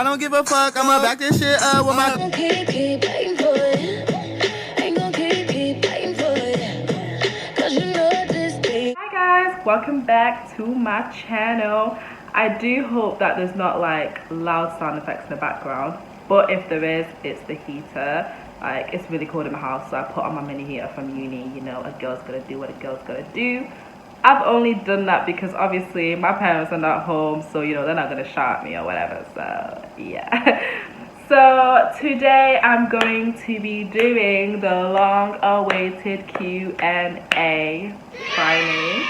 don't give a fuck. I'ma back this shit up with my. Keep fighting for it. Ain't gon' keep fighting for it. 'Cause you know this thing. Hi guys, welcome back to my channel. I do hope that there's not like loud sound effects in the background, but if there is, it's the heater. Like, it's really cold in my house, so I put on my mini heater from uni. You know, a girl's gonna do what a girl's gonna do. I've only done that because obviously my parents are not home, so you know, they're not gonna shout at me or whatever, so yeah. So today I'm going to be doing the long awaited Q&A finally.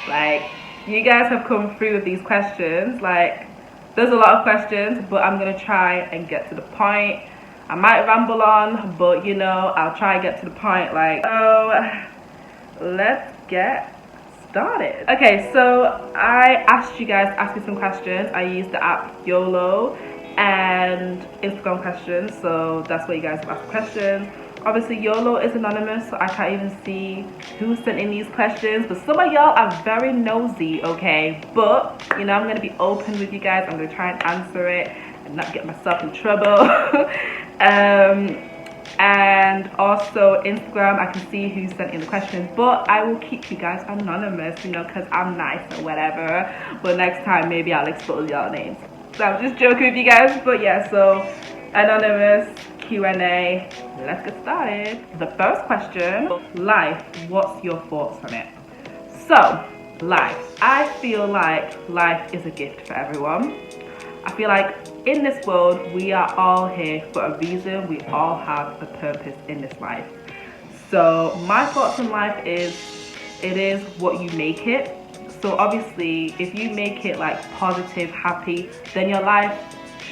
Like, you guys have come through with these questions. Like, there's a lot of questions, but I'm gonna try and get to the point. I might ramble on, but you know, I'll try and get to the point. Like, so let's get started. Okay, so I asked you guys to ask me some questions. I used the app Yolo and Instagram questions, so that's where you guys have asked questions. Obviously Yolo is anonymous, so I can't even see who sent in these questions, but some of y'all are very nosy, okay? But you know, I'm gonna be open with you guys. I'm gonna try and answer it and not get myself in trouble. And also Instagram, I can see who sent in the questions, but I will keep you guys anonymous, you know, because I'm nice or whatever. But next time maybe I'll expose y'all names. So I'm just joking with you guys, but yeah, so anonymous Q&A, let's get started. The first question, life, what's your thoughts on it? So life, I feel like life is a gift for everyone. I feel like in this world, we are all here for a reason. We all have a purpose in this life. So my thoughts on life is, it is what you make it. So obviously, if you make it like positive, happy, then your life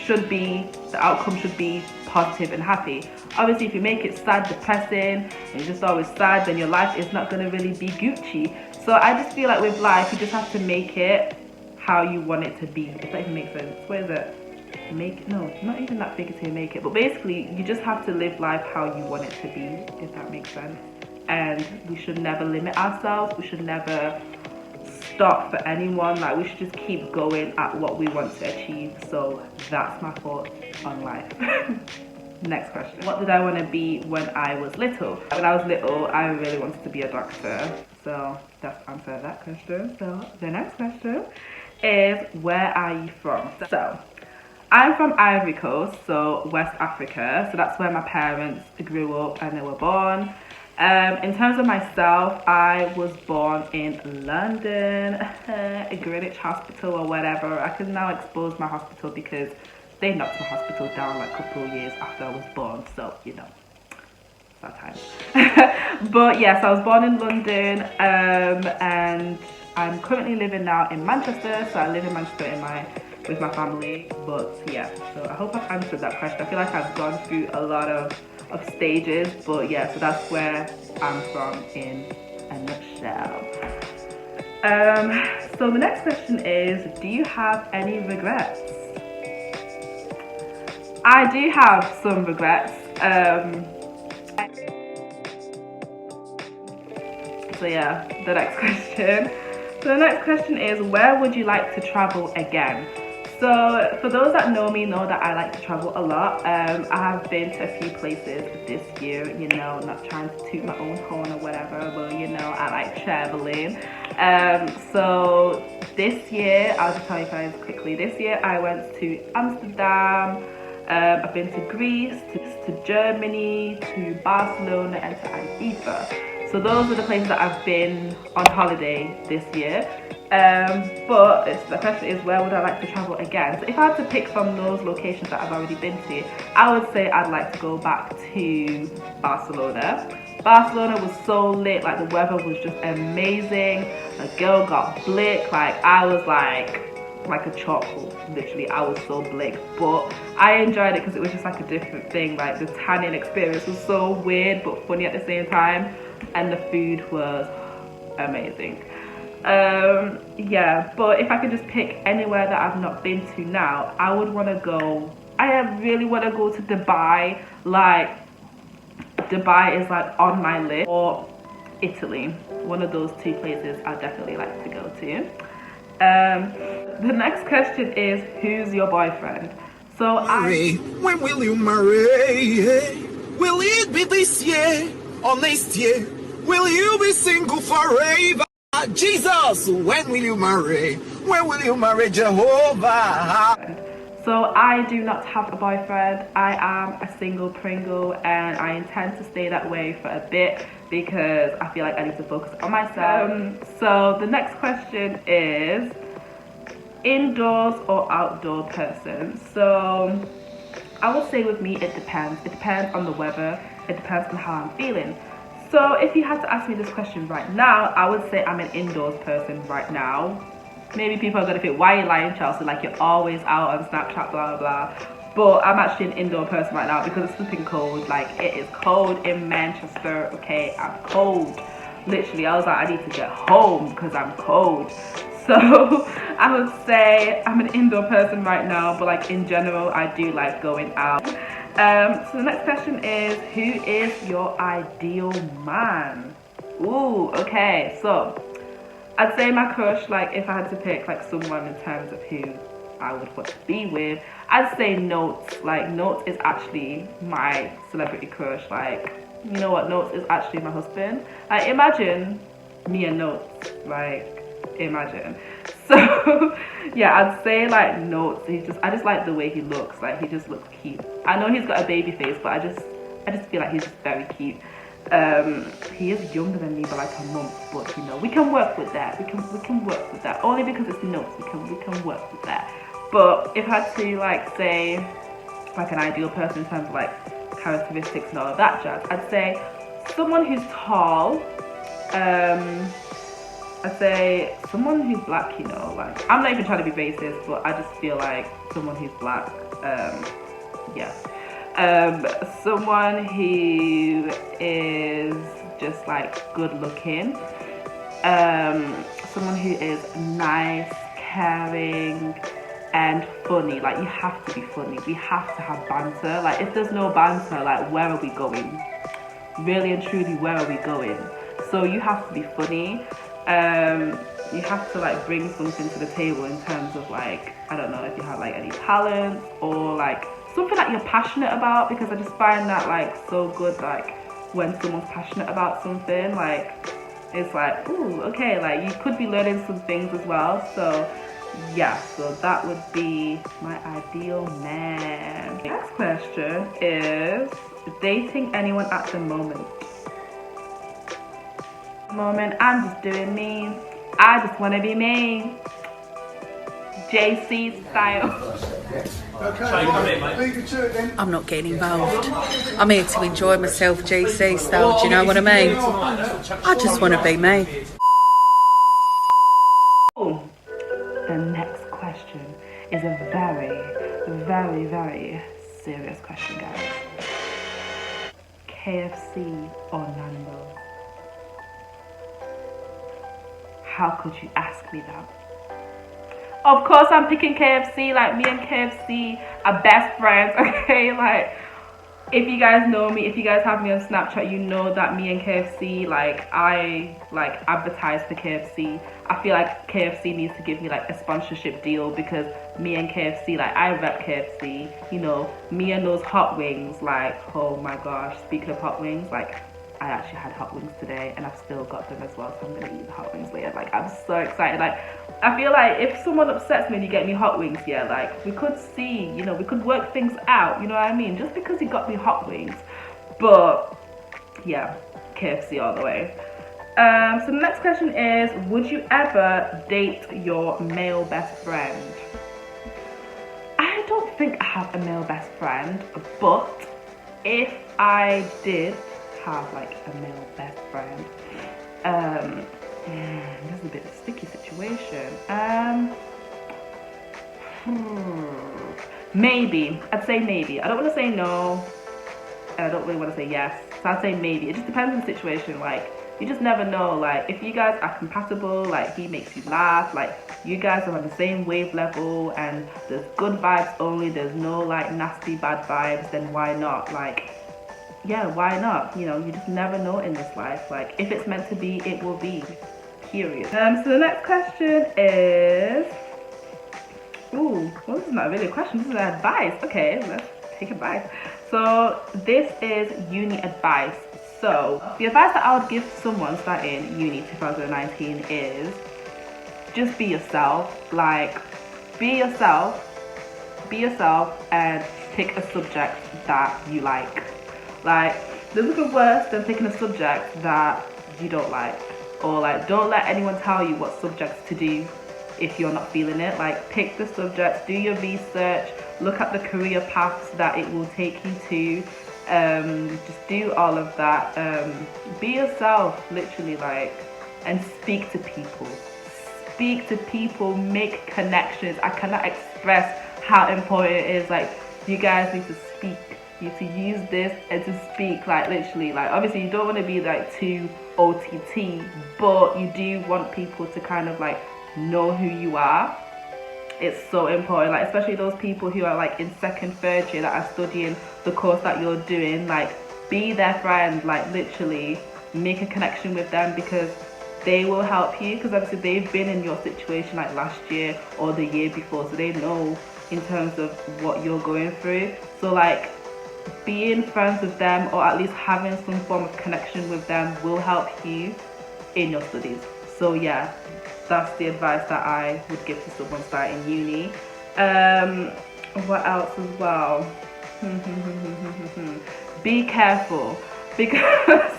should be, the outcome should be positive and happy. Obviously, if you make it sad, depressing, and you're just always sad, then your life is not gonna really be Gucci. So I just feel like with life, you just have to make it how you want it to be, if that even makes sense. What is it? No, not even that figure to make it, but basically you just have to live life how you want it to be, if that makes sense. And we should never limit ourselves. We should never stop for anyone. Like, we should just keep going at what we want to achieve. So that's my thoughts on life. Next question, what did I want to be when I was little? When I was little, I really wanted to be a doctor, so that's the answer to that question. So the next question is, where are you from? So I'm from Ivory Coast, so West Africa, so that's where my parents grew up and they were born. In terms of myself, I was born in London, Greenwich Hospital or whatever. I can now expose my hospital because they knocked my hospital down like a couple of years after I was born, so you know, sad times. But yes, I was born in London, and I'm currently living now in Manchester, so I live in Manchester with my family. But yeah, so I hope I've answered that question. I feel like I've gone through a lot of stages, but yeah, so that's where I'm from in a nutshell. So the next question is, do you have any regrets? I do have some regrets. So yeah, the next question. So the next question is, where would you like to travel again? So for those that know me know that I like to travel a lot. I have been to a few places this year, you know, not trying to toot my own horn or whatever, but you know, I like traveling. So this year, I'll just tell you guys quickly, this year I went to Amsterdam, I've been to Greece, to Germany, to Barcelona and to Ibiza. So those are the places that I've been on holiday this year. But the question is, where would I like to travel again? So if I had to pick from those locations that I've already been to, I would say I'd like to go back to Barcelona. Barcelona was so lit, like the weather was just amazing. The girl got blick, like I was like a chocolate, literally. I was so blick, but I enjoyed it because it was just like a different thing. Like the tanning experience was so weird but funny at the same time, and the food was amazing. Yeah, but if I could just pick anywhere that I've not been to now, I would want to go, I really want to go to Dubai. Like Dubai is like on my list, or Italy. One of those two places I'd definitely like to go to. The next question is, who's your boyfriend? So when will you marry? Will it be this year or next year? Will you be single forever? Jesus, when will you marry? When will you marry Jehovah? So I do not have a boyfriend. I am a single Pringle, and I intend to stay that way for a bit because I feel like I need to focus on myself. So the next question is, indoors or outdoor person? So I would say with me, it depends. It depends on the weather. It depends on how I'm feeling. So if you had to ask me this question right now, I would say I'm an indoors person right now. Maybe people are gonna think, why are you lying, Chelsea? Like, you're always out on Snapchat, blah, blah, blah. But I'm actually an indoor person right now because it's flipping cold. Like, it is cold in Manchester, okay? I'm cold. Literally, I was like, I need to get home because I'm cold. So I would say I'm an indoor person right now, but like in general, I do like going out. So the next question is, who is your ideal man? Ooh, okay, so I'd say my crush, like if I had to pick like someone in terms of who I would want to be with, I'd say Notes. Like, Notes is actually my celebrity crush. Like, you know what, Notes is actually my husband. Like, imagine me and Notes, like, imagine. So yeah, I'd say like Notes. I just like the way he looks. Like, he just looks cute. I know he's got a baby face, but I just feel like he's just very cute. He is younger than me by like a month, but you know, we can work with that. We can work with that. Only because it's Notes, we can work with that. But if I had to like say like an ideal person in terms of like characteristics and all of that jazz, I'd say someone who's tall. I'd say someone who's black, you know, like, I'm not even trying to be racist, but I just feel like someone who's black, yeah. Someone who is just like good looking, someone who is nice, caring, and funny. Like, you have to be funny. We have to have banter. Like, if there's no banter, like, where are we going? Really and truly, where are we going? So you have to be funny. You have to like bring something to the table in terms of like, I don't know if you have like any talents or like something that you're passionate about, because I just find that like so good, like when someone's passionate about something, like it's like, ooh, okay, like you could be learning some things as well. So yeah, so that would be my ideal man. Next question is, dating anyone at the moment? I'm just doing me. I just want to be me. JC style. I'm not getting involved. I'm here to enjoy myself, JC style. Do you know what I mean? I just want to be me. The next question is a very, very, very serious question, guys. KFC or Nando's? How could you ask me that? Of course I'm picking KFC. Like, me and KFC are best friends, okay? Like, if you guys know me, if you guys have me on Snapchat, you know that me and KFC, like, I like advertise for KFC. I feel like KFC needs to give me like a sponsorship deal, because me and KFC, like, I rep KFC, you know, me and those hot wings, like, oh my gosh, speaking of hot wings, like, I actually had hot wings today and I've still got them as well, so I'm gonna eat the hot wings later. Like, I'm so excited. Like, I feel like if someone upsets me and you get me hot wings, yeah, like, we could see, you know, we could work things out, you know what I mean? Just because you got me hot wings. But yeah, KFC all the way. So the next question is, would you ever date your male best friend? I don't think I have a male best friend, but if I did have like a male best friend, this is a bit of a sticky situation. Maybe. I'd say maybe. I don't want to say no, and I don't really want to say yes, so I'd say maybe. It just depends on the situation. Like, you just never know. Like, if you guys are compatible, like, he makes you laugh, like, you guys are on the same wave level, and there's good vibes only, there's no like nasty bad vibes, then why not? Like, yeah, why not? You know, you just never know in this life. Like, if it's meant to be, it will be. Period. So the next question is, ooh, what was the not really a question, this is advice. Okay, let's take advice. So this is uni advice. So the advice that I would give someone starting uni 2019 is just be yourself. Like, be yourself and pick a subject that you like. Like, there's nothing worse than picking a subject that you don't like. Or like, don't let anyone tell you what subjects to do if you're not feeling it. Like, pick the subjects, do your research, look at the career paths that it will take you to. Just do all of that. Be yourself, literally, like, and speak to people. Speak to people, make connections. I cannot express how important it is. Like, you guys need to speak. You need to use this and to speak, like, literally. Like, obviously you don't want to be like too OTT, but you do want people to kind of like know who you are. It's so important, like, especially those people who are like in second, third year that are studying the course that you're doing. Like, be their friend, like, literally make a connection with them, because they will help you, because obviously they've been in your situation like last year or the year before, so they know in terms of what you're going through. So like, being friends with them, or at least having some form of connection with them, will help you in your studies. So yeah, that's the advice that I would give to someone starting uni. What else as well? Be careful, because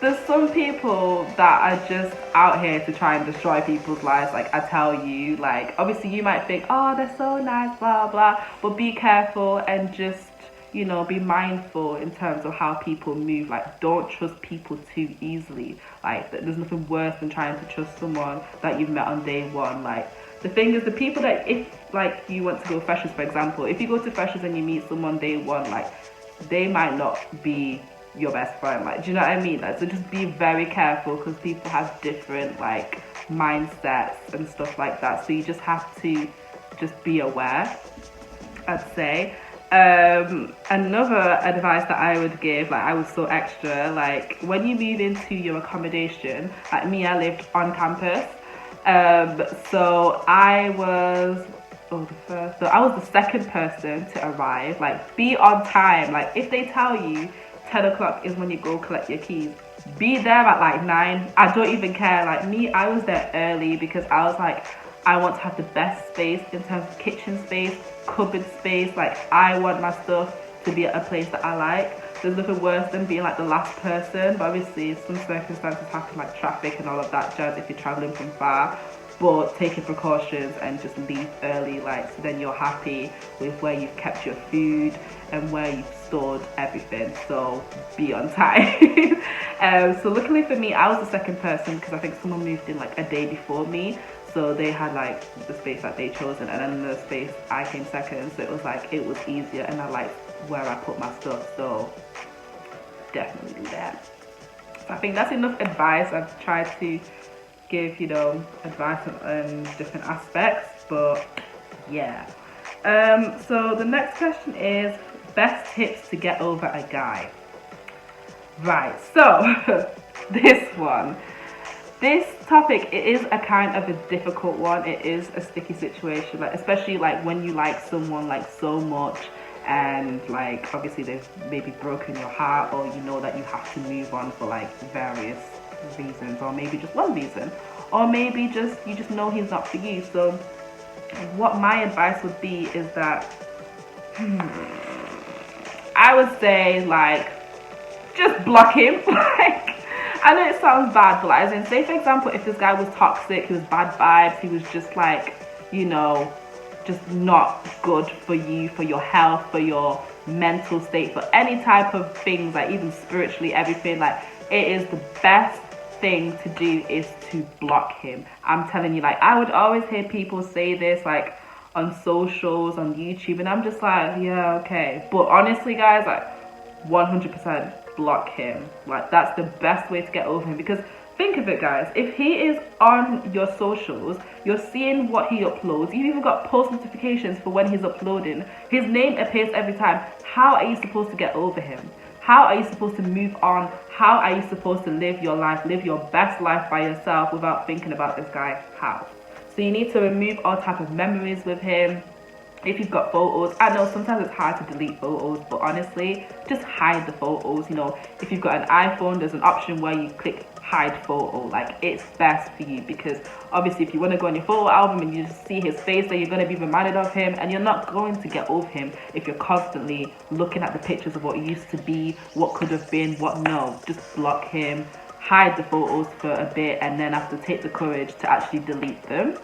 there's some people that are just out here to try and destroy people's lives. Like, I tell you, like, obviously you might think, oh, they're so nice, blah blah, but be careful and just, you know, be mindful in terms of how people move. Like, don't trust people too easily. Like, there's nothing worse than trying to trust someone that you've met on day one. Like, the thing is, the people that, if like you want to go freshers, for example, if you go to freshers and you meet someone day one, like, they might not be your best friend. Like, do you know what I mean? Like, so just be very careful, because people have different like mindsets and stuff like that. So you just have to just be aware, I'd say. Another advice that I would give, like, I was so extra, like, when you move into your accommodation, like me, I lived on campus, so I was the second person to arrive. Like, be on time. Like, if they tell you 10 o'clock is when you go collect your keys, be there at like 9. I don't even care. Like, me, I was there early, because I was like, I want to have the best space in terms of kitchen space, cupboard space. Like, I want my stuff to be at a place that I like. There's nothing worse than being like the last person, but obviously some circumstances happen, like traffic and all of that jazz if you're traveling from far. But taking precautions and just leave early, like, so then you're happy with where you've kept your food and where you've stored everything. So be on time. So luckily for me, I was the second person, because I think someone moved in like a day before me. So they had like the space that they chosen, and then the space I came second. So it was like, it was easier, and I liked where I put my stuff. So definitely do that. So I think that's enough advice. I've tried to give, you know, advice on different aspects, but yeah. So the next question is best tips to get over a guy. Right, so this topic, it is a kind of a difficult one. It is a sticky situation, like, especially like when you like someone like so much, and like obviously they've maybe broken your heart, or you know that you have to move on for like various reasons, or maybe just one reason, or maybe just you just know he's not for you. So what my advice would be is that I would say, like, just block him. Like, I know it sounds bad, but like, as in, say for example, if this guy was toxic, he was bad vibes, he was just like, you know, just not good for you, for your health, for your mental state, for any type of things, like even spiritually, everything, like, it is the best thing to do is to block him. I'm telling you, like, I would always hear people say this, like, on socials, on YouTube, and I'm just like, yeah, okay. But honestly, guys, like, 100% block him. Like, that's the best way to get over him, because think of it, guys, if he is on your socials, you're seeing what he uploads, you've even got post notifications for when he's uploading, his name appears every time. How are you supposed to get over him? How are you supposed to move on? How are you supposed to live your life, live your best life by yourself without thinking about this guy? How? So you need to remove all type of memories with him. if you've got photos, I know sometimes it's hard to delete photos, but honestly, just hide the photos. You know, if you've got an iPhone, there's an option where you click hide photo. Like, it's best for you, because obviously if you want to go on your photo album and you just see his face, then you're going to be reminded of him, and you're not going to get over him if you're constantly looking at the pictures of what used to be, what could have been, what no. Just block him, hide the photos for a bit, and then have to take the courage to actually delete them.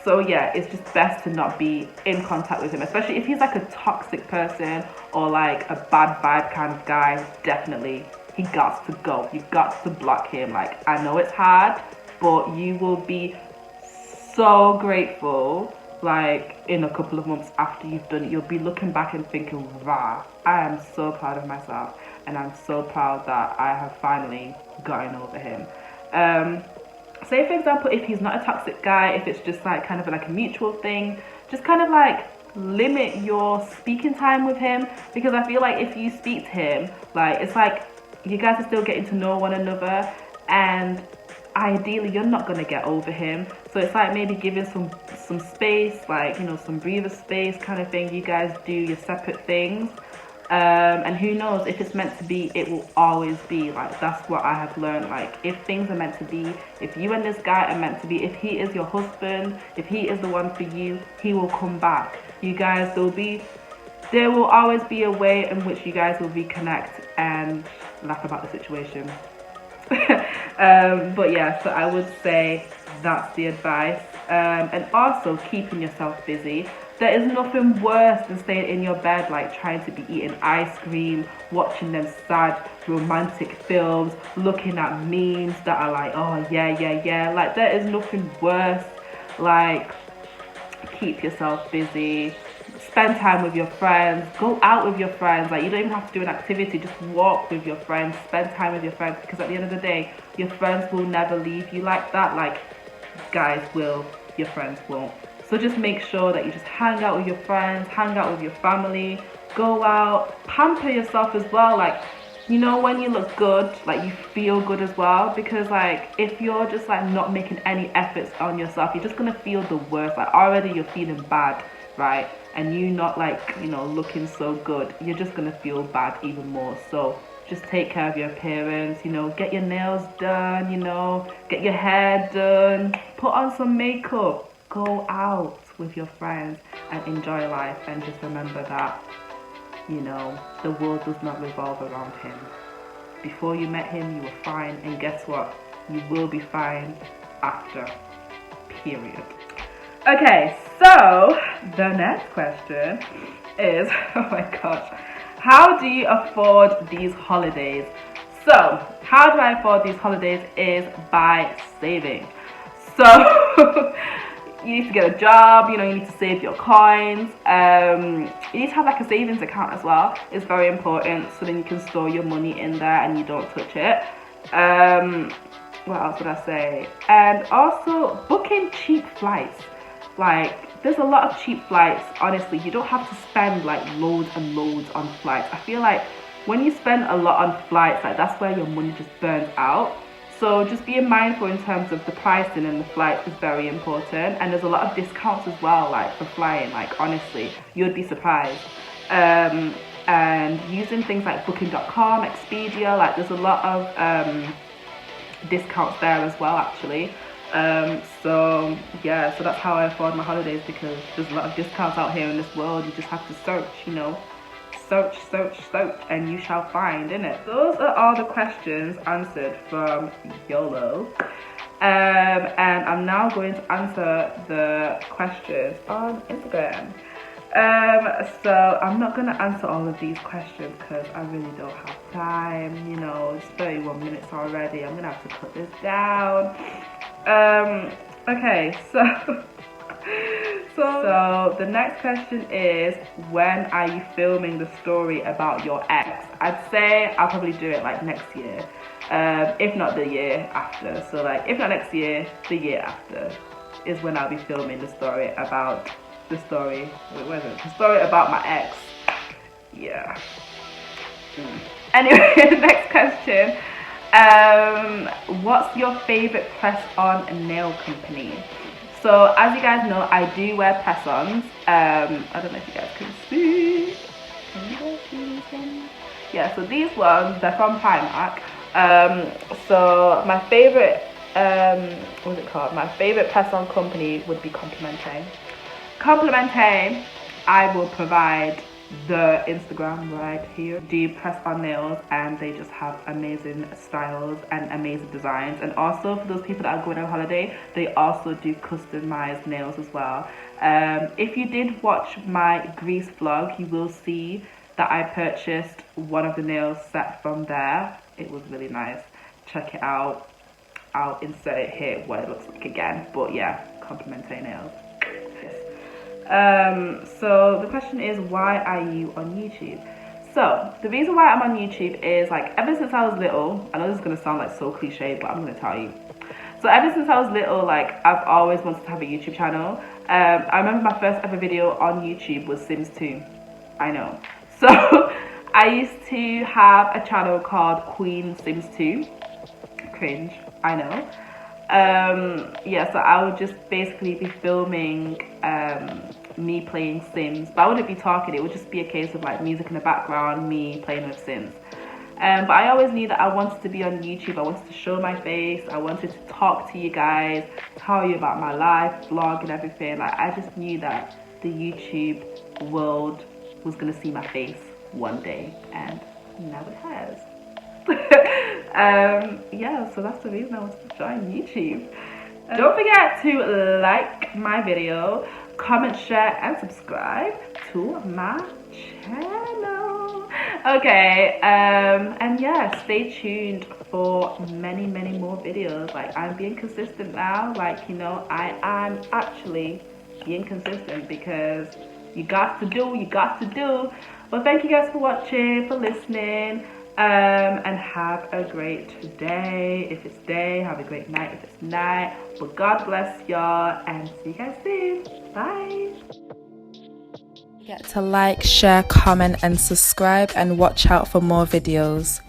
So yeah, it's just best to not be in contact with him, especially if he's like a toxic person or like a bad vibe kind of guy. Definitely, he got to go. You've got to block him. Like, I know it's hard, but you will be so grateful, like, in a couple of months after you've done it. You'll be looking back and thinking, wow, I am so proud of myself, and I'm so proud that I have finally gotten over him. Say for example, if he's not a toxic guy, if it's just like kind of like a mutual thing, just kind of like limit your speaking time with him, because I feel like if you speak to him, like, it's like you guys are still getting to know one another, and ideally you're not going to get over him. So it's like maybe giving some space, like, you know, some breather space kind of thing. You guys do your separate things. And who knows, if it's meant to be, it will always be. Like, that's what I have learned. Like, if things are meant to be, if you and this guy are meant to be, if he is your husband, if he is the one for you, he will come back. You guys, there will always be a way in which you guys will reconnect and laugh about the situation. But yeah, so I would say that's the advice. And also keeping yourself busy. There is nothing worse than staying in your bed, like trying to be eating ice cream, watching them sad romantic films, looking at memes that are like, oh yeah. Like, there is nothing worse. Like, keep yourself busy. Spend time with your friends. Go out with your friends. Like, you don't even have to do an activity. Just walk with your friends. Spend time with your friends, because at the end of the day, your friends will never leave you like that. Like, guys will, your friends won't. So just make sure that you just hang out with your friends, hang out with your family, go out, pamper yourself as well. Like, you know, when you look good, like, you feel good as well, because like, if you're just like not making any efforts on yourself, you're just gonna feel the worst. Like, already you're feeling bad, right? And you not, like, you know, looking so good, you're just gonna feel bad even more. So just take care of your appearance, you know, get your nails done, you know, get your hair done, put on some makeup. Go out with your friends and enjoy life, and just remember that, you know, the world does not revolve around him. Before you met him, you were fine, and guess what? You will be fine after, period. Okay, so the next question is, oh my gosh, how do you afford these holidays? So, how do I afford these holidays is by saving. So, you need to get a job, you know, you need to save your coins. You need to have like a savings account as well. It's very important, so then you can store your money in there and you don't touch it. What else would I say? And also booking cheap flights. Like, there's a lot of cheap flights. Honestly, you don't have to spend like loads and loads on flights. I feel like when you spend a lot on flights, like, that's where your money just burns out. So just being mindful in terms of the pricing and the flights is very important. And there's a lot of discounts as well, like, for flying. Like, honestly, you'd be surprised. And using things like booking.com, Expedia, like, there's a lot of discounts there as well, actually. So yeah, so that's how I afford my holidays, because there's a lot of discounts out here in this world. You just have to search, you know. Search, and you shall find, innit? Those are all the questions answered from Yolo. And I'm now going to answer the questions on Instagram. So I'm not going to answer all of these questions because I really don't have time. You know, it's 31 minutes already. I'm going to have to cut this down. Okay, so the next question is, when are you filming the story about your ex? I'd say I'll probably do it like next year, if not the year after. So like, if not next year, the year after is when I'll be filming the story about the story about my ex. Yeah. Anyway, the next question. What's your favorite press-on nail company? So as you guys know, I do wear press-ons. I don't know if you guys can see. Can you guys see these things? Yeah, so these ones, they're from Primark. So my favorite, what's it called? My favorite press-on company would be Complimente. Complimente, I will provide the Instagram right here. Do press-on nails, and they just have amazing styles and amazing designs. And also for those people that are going on holiday, they also do customized nails as well. If you did watch my Greece vlog, you will see that I purchased one of the nails set from there. It was really nice. Check it out. I'll insert it here what it looks like again. But yeah, Complimente nails. So the question is, why are you on YouTube? So the reason why I'm on YouTube is, like, ever since I was little, I know this is gonna sound like so cliche, but I'm gonna tell you. So ever since I was little, like, I've always wanted to have a YouTube channel. I remember my first ever video on YouTube was Sims 2. I know. So I used to have a channel called Queen Sims 2. Cringe, I know. Yeah, so I would just basically be filming me playing Sims, but I wouldn't be talking. It would just be a case of like music in the background, me playing with Sims. But I always knew that I wanted to be on YouTube. I wanted to show my face. I wanted to talk to you guys, tell you about my life, vlog and everything. Like, I just knew that the YouTube world was gonna see my face one day, and now it has. Yeah, so that's the reason I wanted to join YouTube. Don't forget to like my video, comment, share and subscribe to my channel. Okay, and yeah, stay tuned for many more videos. Like, I'm being consistent now. Like, you know, I'm actually being consistent, because you got to do. Well, thank you guys for watching, for listening, and have a great day. If it's day, have a great night if it's night. But God bless y'all, and see you guys soon. Bye. Don't forget to like, share, comment and subscribe, and watch out for more videos.